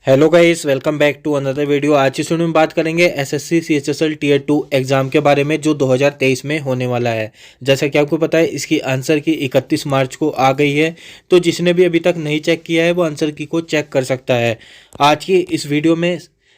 Hello guys, welcome back to another video. आज इस video में बात करेंगे एसएससी सीएचएसएल टीयर 2 एग्जाम के बारे में जो 2023 में होने वाला है। जैसा कि आपको पता है, इसकी आंसर की 31 मार्च को आ गई है, तो जिसने भी अभी तक नहीं चेक किया है वो आंसर की को चेक कर सकता है। आज की इस वीडियो में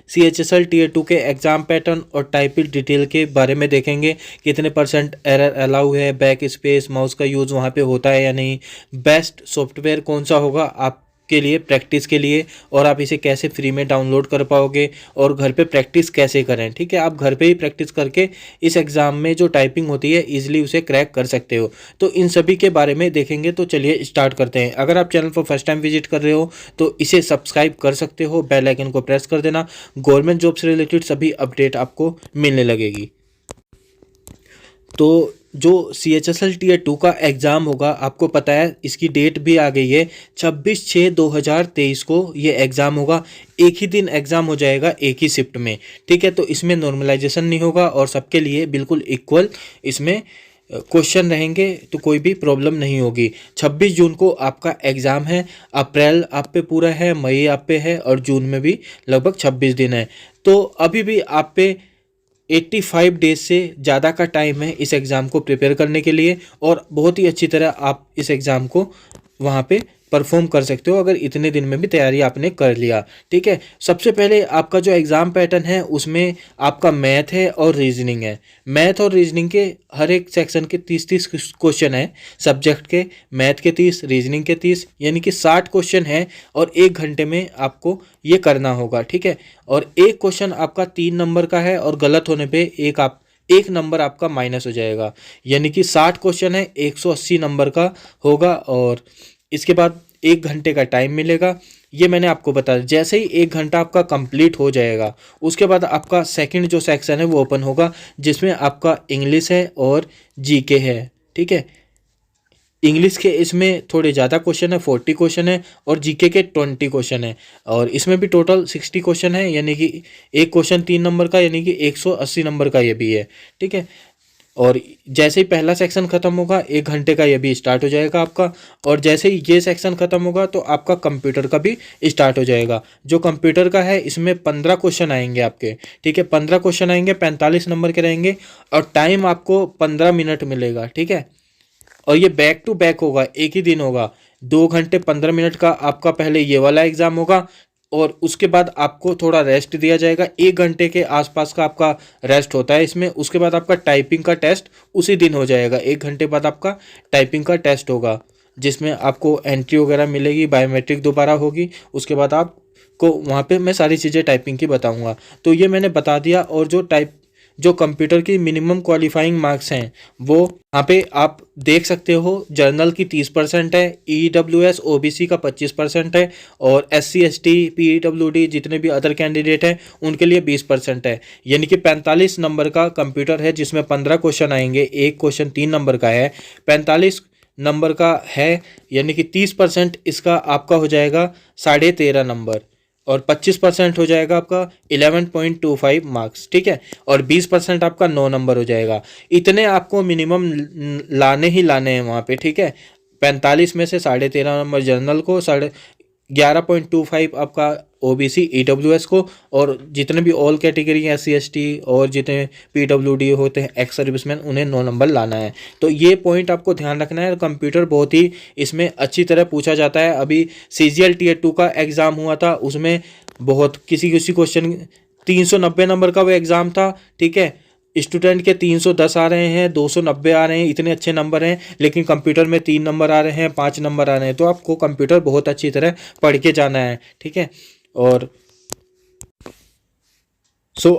सीएचएसएल टीयर 2 के एग्जाम पैटर्न और टाइपिंग डिटेल के बारे में देखेंगे। कितने परसेंट एरर अलाउ है, बैक स्पेस माउस का यूज़ वहाँ पे होता है या नहीं, बेस्ट सॉफ्टवेयर कौन सा होगा आप के लिए प्रैक्टिस के लिए, और आप इसे कैसे फ्री में डाउनलोड कर पाओगे और घर पे प्रैक्टिस कैसे करें। ठीक है, आप घर पे ही प्रैक्टिस करके इस एग्ज़ाम में जो टाइपिंग होती है ईजिली उसे क्रैक कर सकते हो। तो इन सभी के बारे में देखेंगे, तो चलिए स्टार्ट करते हैं। अगर आप चैनल पर फर्स्ट टाइम विजिट कर रहे हो तो इसे सब्सक्राइब कर सकते हो, बेल आइकन को प्रेस कर देना। गवर्नमेंट जॉब से रिलेटेड सभी अपडेट आपको मिलने लगेगी। तो जो सीएचएसएल टीयर 2 का एग्ज़ाम होगा, आपको पता है इसकी डेट भी आ गई है, 26/6/2023 को ये एग्ज़ाम होगा। एक ही दिन एग्ज़ाम हो जाएगा, एक ही शिफ्ट में। ठीक है, तो इसमें नॉर्मलाइजेशन नहीं होगा और सबके लिए बिल्कुल इक्वल इसमें क्वेश्चन रहेंगे, तो कोई भी प्रॉब्लम नहीं होगी। 26 जून को आपका एग्ज़ाम है। अप्रैल आप पे पूरा है, मई आप पे है और जून में भी लगभग 26 दिन है। तो अभी भी आप पे 85 डेज से ज़्यादा का टाइम है इस एग्ज़ाम को प्रिपेयर करने के लिए, और बहुत ही अच्छी तरह आप इस एग्ज़ाम को वहाँ पे परफॉर्म कर सकते हो अगर इतने दिन में भी तैयारी आपने कर लिया। ठीक है, सबसे पहले आपका जो एग्ज़ाम पैटर्न है उसमें आपका मैथ है और रीजनिंग है। मैथ और रीजनिंग के हर एक सेक्शन के 30-30 क्वेश्चन है। सब्जेक्ट के मैथ के 30, रीजनिंग के 30, यानी कि 60 क्वेश्चन है और 1 घंटे में आपको ये करना होगा। ठीक है, और एक क्वेश्चन आपका 3 नंबर का है और गलत होने पे एक नंबर आपका माइनस हो जाएगा, यानी कि 60 क्वेश्चन है, 180 नंबर का होगा। और इसके बाद 1 घंटे का टाइम मिलेगा। ये मैंने आपको बताया। जैसे ही 1 घंटा आपका कंप्लीट हो जाएगा, उसके बाद आपका सेकंड जो सेक्शन है वो ओपन होगा, जिसमें आपका इंग्लिश है और जीके है। ठीक है, इंग्लिश के इसमें थोड़े ज़्यादा क्वेश्चन है, 40 क्वेश्चन है, और जीके के 20 क्वेश्चन है, और इसमें भी टोटल 60 क्वेश्चन है, यानी कि एक क्वेश्चन 3 नंबर का, यानी कि 180 नंबर का ये भी है। ठीक है, और जैसे ही पहला सेक्शन खत्म होगा, 1 घंटे का ये भी स्टार्ट हो जाएगा आपका, और जैसे ही ये सेक्शन खत्म होगा तो आपका कंप्यूटर का भी स्टार्ट हो जाएगा। जो कंप्यूटर का है इसमें 15 क्वेश्चन आएंगे आपके। ठीक है, 15 क्वेश्चन आएंगे, 45 नंबर के रहेंगे, और टाइम आपको 15 मिनट मिलेगा। ठीक है, और ये बैक टू बैक होगा, एक ही दिन होगा। 2 घंटे 15 मिनट का आपका पहले ये वाला एग्जाम होगा, और उसके बाद आपको थोड़ा रेस्ट दिया जाएगा। 1 घंटे के आसपास का आपका रेस्ट होता है इसमें। उसके बाद आपका टाइपिंग का टेस्ट उसी दिन हो जाएगा। 1 घंटे बाद आपका टाइपिंग का टेस्ट होगा, जिसमें आपको एंट्री वगैरह मिलेगी, बायोमेट्रिक दोबारा होगी। उसके बाद आपको वहाँ पे मैं सारी चीज़ें टाइपिंग की बताऊँगा। तो ये मैंने बता दिया। और जो कंप्यूटर की मिनिमम क्वालिफाइंग मार्क्स हैं वो यहाँ पे आप देख सकते हो। जर्नल की 30% है, EWS OBC का 25% है, और SC ST PWD जितने भी अदर कैंडिडेट हैं उनके लिए 20% है, यानी कि 45 नंबर का कंप्यूटर है, जिसमें 15 क्वेश्चन आएंगे। एक क्वेश्चन 3 नंबर का है, 45 नंबर का है, यानी कि 30% इसका आपका हो जाएगा 13.5 नंबर, और 25% हो जाएगा आपका 11.25 मार्क्स। ठीक है, और 20% आपका 9 नंबर हो जाएगा। इतने आपको मिनिमम लाने ही लाने हैं वहाँ पे। ठीक है, 45 में से 13.5 नंबर जनरल को, 11.25 आपका OBC EWS को, और जितने भी ऑल कैटेगरी हैं SC ST और जितने PWD होते हैं एक्स सर्विसमैन, उन्हें 9 नंबर लाना है। तो ये पॉइंट आपको ध्यान रखना है। कंप्यूटर बहुत ही इसमें अच्छी तरह पूछा जाता है। अभी CGL टीयर 2 का एग्ज़ाम हुआ था, उसमें बहुत किसी किसी क्वेश्चन 390 नंबर का वो एग्ज़ाम था। ठीक है, स्टूडेंट के 310 आ रहे हैं, 290 आ रहे हैं, इतने अच्छे नंबर हैं, लेकिन कंप्यूटर में 3 नंबर आ रहे हैं, 5 नंबर आ रहे हैं। तो आपको कंप्यूटर बहुत अच्छी तरह पढ़ के जाना है। ठीक है, और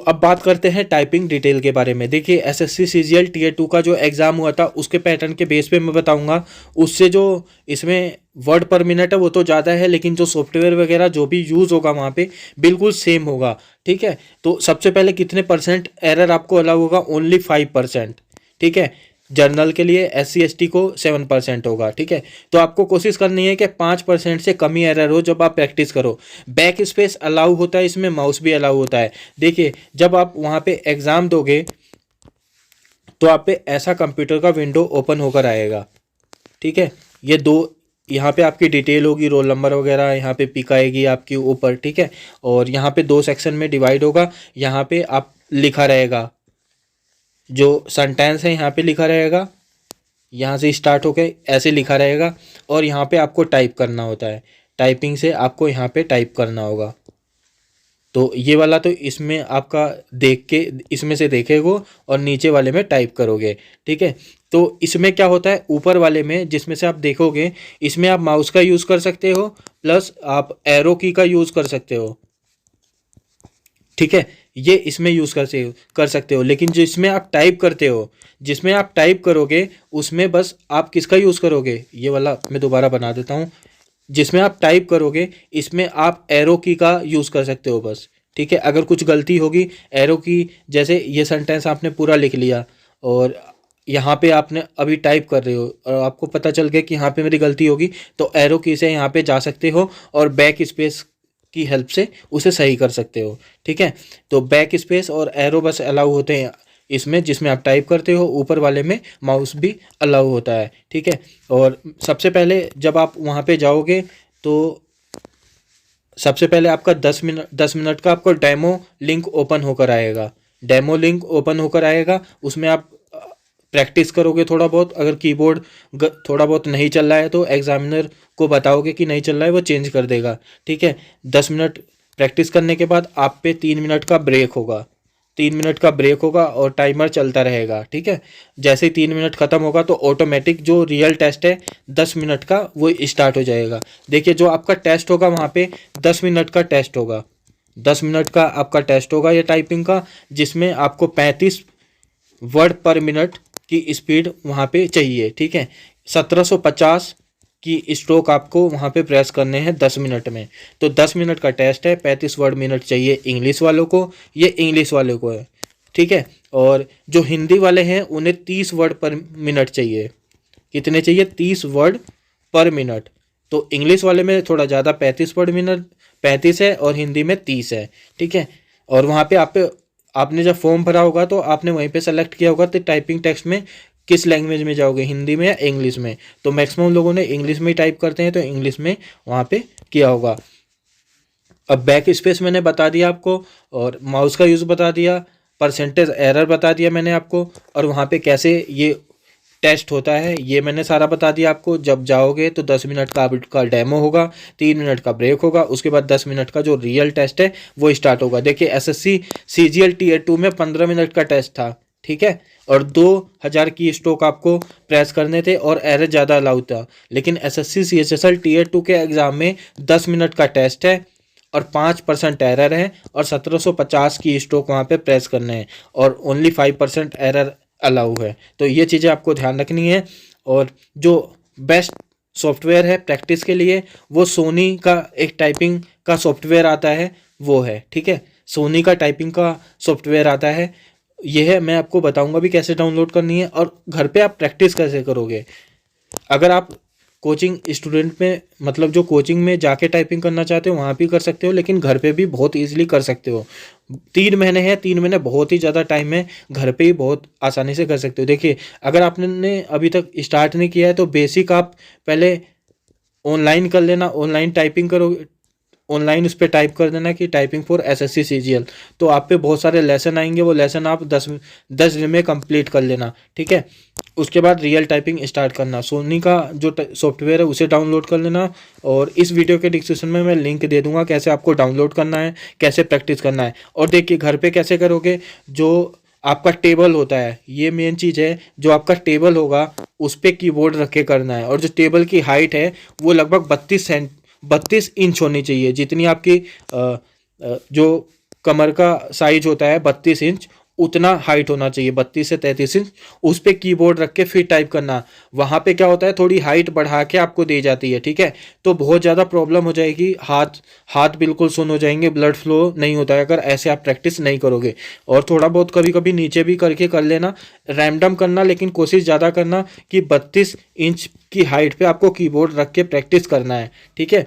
अब बात करते हैं टाइपिंग डिटेल के बारे में। देखिए, SSC CGL टीयर 2 का जो एग्ज़ाम हुआ था उसके पैटर्न के बेस पे मैं बताऊंगा। उससे जो इसमें वर्ड पर मिनट है वो तो ज़्यादा है, लेकिन जो सॉफ्टवेयर वगैरह जो भी यूज़ होगा वहाँ पे बिल्कुल सेम होगा। ठीक है, तो सबसे पहले कितने परसेंट एरर आपको अलाउ होगा? ओनली 5%। ठीक है, जर्नल के लिए SC ST को 7% होगा। ठीक है, तो आपको कोशिश करनी है कि 5% से कम ही एरर हो जब आप प्रैक्टिस करो। बैक स्पेस अलाउ होता है इसमें, माउस भी अलाउ होता है। देखिए, जब आप वहाँ पे एग्ज़ाम दोगे तो आप पे ऐसा कंप्यूटर का विंडो ओपन होकर आएगा। ठीक है, ये दो यहाँ पे आपकी डिटेल होगी, रोल नंबर वगैरह यहाँ पे पिक आएगी आपकी ऊपर, ठीक है। और यहाँ पे 2 सेक्शन में डिवाइड होगा। यहाँ पे आप लिखा रहेगा, जो सेंटेंस है यहाँ पे लिखा रहेगा, यहाँ से स्टार्ट होके ऐसे लिखा रहेगा। और यहाँ पे आपको टाइप करना होता है, टाइपिंग से आपको यहाँ पे टाइप करना होगा। तो ये वाला तो इसमें आपका देख के इसमें से देखेगो और नीचे वाले में टाइप करोगे, ठीक है। तो इसमें क्या होता है, ऊपर वाले में जिसमें से आप देखोगे, इसमें आप माउस का यूज़ कर सकते हो, प्लस आप एरो की का यूज़ कर सकते हो, ठीक है। ये इसमें यूज़ कर सकते हो। लेकिन जिसमें आप टाइप करते हो, जिसमें आप टाइप करोगे, उसमें बस आप किसका यूज़ करोगे, ये वाला मैं दोबारा बना देता हूँ। जिसमें आप टाइप करोगे, इसमें आप एरो की का यूज़ कर सकते हो बस, ठीक है। अगर कुछ गलती होगी, एरो की, जैसे ये सेंटेंस आपने पूरा लिख लिया और यहाँ पे आपने अभी टाइप कर रहे हो और आपको पता चल गया कि यहाँ पे मेरी गलती होगी, तो एरो की से यहाँ पे जा सकते हो और बैक स्पेस की हेल्प से उसे सही कर सकते हो, ठीक है। तो बैक स्पेस और एरो बस अलाउ होते हैं इसमें, जिसमें आप टाइप करते हो। ऊपर वाले में माउस भी अलाउ होता है, ठीक है। और सबसे पहले जब आप वहाँ पे जाओगे, तो सबसे पहले आपका 10 मिनट का आपको डेमो लिंक ओपन होकर आएगा। डेमो लिंक ओपन होकर आएगा, उसमें आप प्रैक्टिस करोगे थोड़ा बहुत। अगर कीबोर्ड थोड़ा बहुत नहीं चल रहा है तो एग्जामिनर को बताओगे कि नहीं चल रहा है, वो चेंज कर देगा, ठीक है। 10 मिनट प्रैक्टिस करने के बाद आप पे 3 मिनट का ब्रेक होगा। 3 मिनट का ब्रेक होगा और टाइमर चलता रहेगा, ठीक है। जैसे ही 3 मिनट ख़त्म होगा तो ऑटोमेटिक जो रियल टेस्ट है 10 मिनट का, वो स्टार्ट हो जाएगा। देखिए, जो आपका टेस्ट होगा वहाँ पे 10 मिनट का टेस्ट होगा। 10 मिनट का आपका टेस्ट होगा ये टाइपिंग का, जिसमें आपको 35 वर्ड पर मिनट की स्पीड वहाँ पे चाहिए, ठीक है। 1750 की स्ट्रोक आपको वहाँ पे प्रेस करने हैं 10 मिनट में। तो 10 मिनट का टेस्ट है, 35 वर्ड मिनट चाहिए इंग्लिश वालों को, ये इंग्लिश वालों को है, ठीक है। और जो हिंदी वाले हैं उन्हें 30 वर्ड पर मिनट चाहिए। कितने चाहिए? 30 वर्ड पर मिनट। तो इंग्लिश वाले में थोड़ा ज़्यादा 35 वर्ड मिनट 35 है और हिंदी में 30 है, ठीक है। और वहाँ पे आपने जब फॉर्म भरा होगा तो आपने वहीं पे सेलेक्ट किया होगा तो टाइपिंग टेक्स्ट में किस लैंग्वेज में जाओगे, हिंदी में या इंग्लिश में। तो मैक्सिमम लोगों ने इंग्लिश में ही टाइप करते हैं, तो इंग्लिश में वहाँ पे किया होगा। अब बैक स्पेस मैंने बता दिया आपको, और माउस का यूज़ बता दिया, परसेंटेज एरर बता दिया मैंने आपको, और वहाँ पे कैसे ये टेस्ट होता है ये मैंने सारा बता दिया आपको। जब जाओगे तो 10 मिनट का आपका डेमो होगा, 3 मिनट का ब्रेक होगा, उसके बाद 10 मिनट का जो रियल टेस्ट है वो स्टार्ट होगा। देखिए, एसएससी सीजीएल टीयर 2 में 15 मिनट का टेस्ट था, ठीक है। और 2000 की स्ट्रोक आपको प्रेस करने थे और एरर ज़्यादा अलाउ था। लेकिन एसएससी सीएचएसएल टीयर 2 के एग्ज़ाम में 10 मिनट का टेस्ट है और 5% एरर है, और 1750 की स्ट्रोक वहाँ पे प्रेस करने हैं, और ओनली 5% एरर अलाउ है। तो ये चीज़ें आपको ध्यान रखनी है। और जो बेस्ट सॉफ्टवेयर है प्रैक्टिस के लिए, वो सोनी का एक टाइपिंग का सॉफ्टवेयर आता है, वो है, ठीक है। सोनी का टाइपिंग का सॉफ्टवेयर आता है, यह है। मैं आपको बताऊंगा भी कैसे डाउनलोड करनी है और घर पे आप प्रैक्टिस कैसे करोगे। अगर आप कोचिंग स्टूडेंट में, मतलब जो कोचिंग में जाके टाइपिंग करना चाहते हो वहाँ भी कर सकते हो, लेकिन घर पे भी बहुत ईजिली कर सकते हो। 3 महीने हैं, 3 महीने बहुत ही ज़्यादा टाइम है, घर पे ही बहुत आसानी से कर सकते हो। देखिए, अगर आपने अभी तक स्टार्ट नहीं किया है तो बेसिक आप पहले ऑनलाइन कर लेना। ऑनलाइन टाइपिंग करो, ऑनलाइन उस पर टाइप कर देना कि टाइपिंग फॉर एसएससी सीजीएल, तो आप पे बहुत सारे लेसन आएंगे। वो लेसन आप 10 दिन में कंप्लीट कर लेना, ठीक है। उसके बाद रियल टाइपिंग स्टार्ट करना। सोनी का जो सॉफ्टवेयर है उसे डाउनलोड कर लेना, और इस वीडियो के डिस्क्रिप्शन में मैं लिंक दे दूंगा कैसे आपको डाउनलोड करना है, कैसे प्रैक्टिस करना है। और देखिए, घर पे कैसे करोगे, जो आपका टेबल होता है, ये मेन चीज़ है। जो आपका टेबल होगा उस पर कीबोर्ड रख के करना है, और जो टेबल की हाइट है वो लगभग 32 इंच होनी चाहिए। जितनी आपकी जो कमर का साइज होता है 32 इंच, उतना हाइट होना चाहिए, 32 से 33 इंच। उस पे कीबोर्ड रख के फिर टाइप करना। वहाँ पे क्या होता है, थोड़ी हाइट बढ़ा के आपको दी जाती है, ठीक है। तो बहुत ज़्यादा प्रॉब्लम हो जाएगी, हाथ बिल्कुल सुन्न हो जाएंगे, ब्लड फ्लो नहीं होता है अगर ऐसे आप प्रैक्टिस नहीं करोगे। और थोड़ा बहुत कभी कभी नीचे भी करके कर लेना, रैंडम करना, लेकिन कोशिश ज़्यादा करना कि 32 इंच की हाइट पे आपको कीबोर्ड रख के प्रैक्टिस करना है, ठीक है।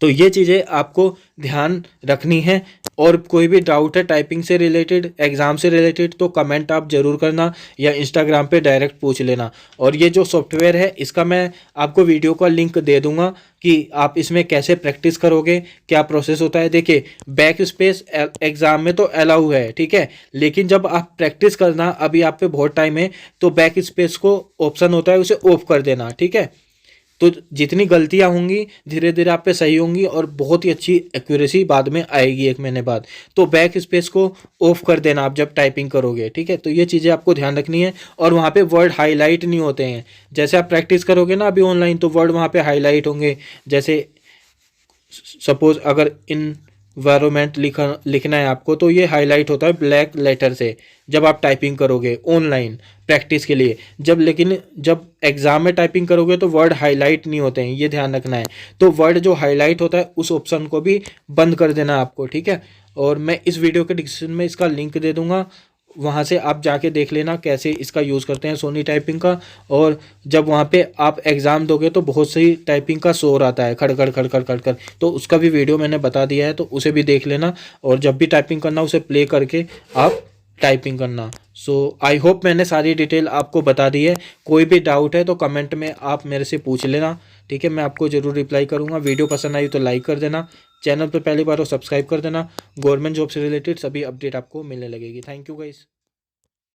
तो ये चीज़ें आपको ध्यान रखनी है। और कोई भी डाउट है टाइपिंग से रिलेटेड, एग्ज़ाम से रिलेटेड, तो कमेंट आप ज़रूर करना या इंस्टाग्राम पे डायरेक्ट पूछ लेना। और ये जो सॉफ्टवेयर है इसका मैं आपको वीडियो का लिंक दे दूंगा कि आप इसमें कैसे प्रैक्टिस करोगे, क्या प्रोसेस होता है। देखिए बैक स्पेस एग्ज़ाम में तो अलाउ है, ठीक है, लेकिन जब आप प्रैक्टिस करना, अभी आप पे बहुत टाइम है, तो बैक स्पेस को ऑप्शन होता है उसे ऑफ कर देना, ठीक है। तो जितनी गलतियां होंगी धीरे धीरे आप पे सही होंगी और बहुत ही अच्छी एक्यूरेसी बाद में आएगी 1 महीने बाद। तो बैक स्पेस को ऑफ कर देना आप जब टाइपिंग करोगे, ठीक है। तो ये चीज़ें आपको ध्यान रखनी है। और वहाँ पे वर्ड हाईलाइट नहीं होते हैं, जैसे आप प्रैक्टिस करोगे ना अभी ऑनलाइन, तो वर्ड वहाँ पे हाईलाइट होंगे। जैसे सपोज अगर इन्वायरमेंट लिखना है आपको, तो ये हाईलाइट होता है ब्लैक लेटर से जब आप टाइपिंग करोगे ऑनलाइन प्रैक्टिस के लिए। लेकिन जब एग्जाम में टाइपिंग करोगे तो वर्ड हाईलाइट नहीं होते हैं, ये ध्यान रखना है। तो वर्ड जो हाईलाइट होता है उस ऑप्शन को भी बंद कर देना आपको, ठीक है। और मैं इस वीडियो के डिस्क्रिप्शन में इसका लिंक दे दूंगा, वहाँ से आप जाके देख लेना कैसे इसका यूज़ करते हैं सोनी टाइपिंग का। और जब वहाँ पे आप एग्ज़ाम दोगे तो बहुत सही टाइपिंग का शोर आता है, खड़खड़ खड़खड़ खड़खड़, तो उसका भी वीडियो मैंने बता दिया है, तो उसे भी देख लेना। और जब भी टाइपिंग करना उसे प्ले करके आप टाइपिंग करना। सो आई होप मैंने सारी डिटेल आपको बता दी है। कोई भी डाउट है तो कमेंट में आप मेरे से पूछ लेना, ठीक है, मैं आपको ज़रूर रिप्लाई करूँगा। वीडियो पसंद आई तो लाइक कर देना, चैनल पर पहली बार हो सब्सक्राइब कर देना। गवर्नमेंट जॉब से रिलेटेड सभी अपडेट आपको मिलने लगेगी। Thank you guys.